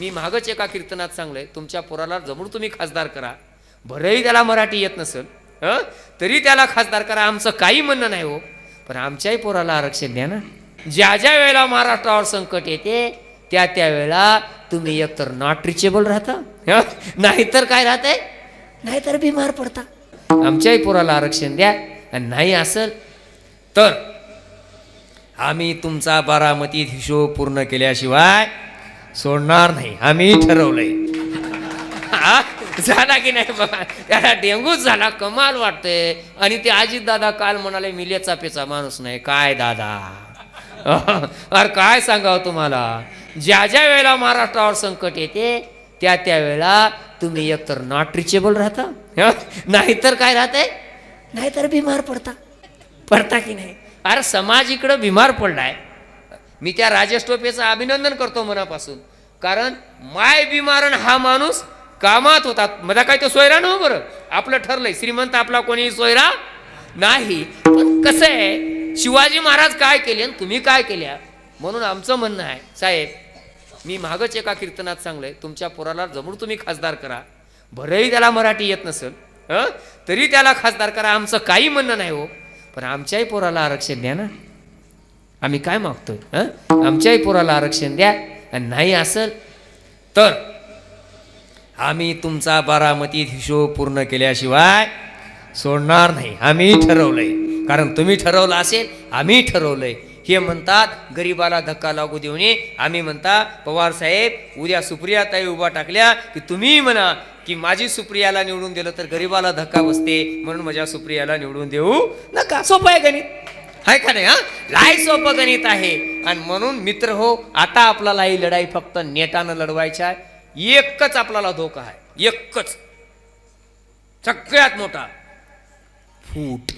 मी मागच एका कीर्तनात सांगलंय, तुमच्या पोराला जमून तुम्ही खासदार करा, भलेही त्याला मराठी येत नसेल तरी त्याला खासदार करा, आमचं काही म्हणणं नाही हो, पण आमच्याही पोराला आरक्षण द्या ना. ज्या ज्या वेळेला महाराष्ट्रावर संकट येते त्या त्यावेळेला तुम्ही एकतर नॉट रिचेबल राहता, नाहीतर काय राहते, नाहीतर बिमार पडता. आमच्याही पोराला आरक्षण द्या, आणि नाही असेल तर आम्ही तुमचा बारामतीत हिशोब पूर्ण केल्याशिवाय सोडणार नाही, आम्ही ठरवलंय. झाला की नाही बघा, त्याला डेंगूच झाला, कमाल वाटते. आणि ते अजित दादा काल म्हणाले मी लेचापेचा माणूस नाही. काय दादा, अरे काय सांगावं तुम्हाला, ज्या ज्या वेळेला महाराष्ट्रावर संकट येते त्या त्यावेळेला तुम्ही एकतर नॉट रिचेबल राहता, नाहीतर काय राहते, नाहीतर बिमार पडता की नाही. अरे समाज इकडं बिमार पडलाय. मी त्या राजेश टोपेचं अभिनंदन करतो मनापासून, कारण माय बिमारण हा माणूस कामात होता. मला काय तो सोयरा नव्ह, बरं आपलं ठरलंय, श्रीमंत आपला कोणी सोयरा नाही. पण कसं आहे, शिवाजी महाराज काय केले आणि तुम्ही काय केल्या, म्हणून आमचं म्हणणं आहे साहेब, मी मागच एका कीर्तनात सांगलंय, तुमच्या पोराला जमून तुम्ही खासदार करा, भलेही त्याला मराठी येत नसेल तरी त्याला खासदार करा, आमचं काही म्हणणं नाही हो, पण आमच्याही पोराला आरक्षण द्या ना. आम्ही काय मागतोय, आमच्याही पोराला आरक्षण द्या, आणि नाही असेल तर आम्ही तुमचा बारामतीत हिशोब पूर्ण केल्याशिवाय सोडणार नाही, आम्ही ठरवलंय. कारण तुम्ही ठरवलं असेल, आम्ही ठरवलंय. हे म्हणतात गरीबाला धक्का लागू देऊ नये, आम्ही म्हणता पवार साहेब उद्या सुप्रियाताई उभा टाकल्या की तुम्ही म्हणा की माझी सुप्रियाला निवडून दिलं तर गरीबाला धक्का बसते, म्हणून माझ्या सुप्रियाला निवडून देऊ नका. सोपं आहे गणित, आहे का नाही? लय सोपं गणित आहे. आणि म्हणून मित्र हो, आता आपल्याला ही लढाई फक्त नेटानं लढवायची आहे. एकच आपल्याला धोका आहे, एकच सगळ्यात मोठा, फूट.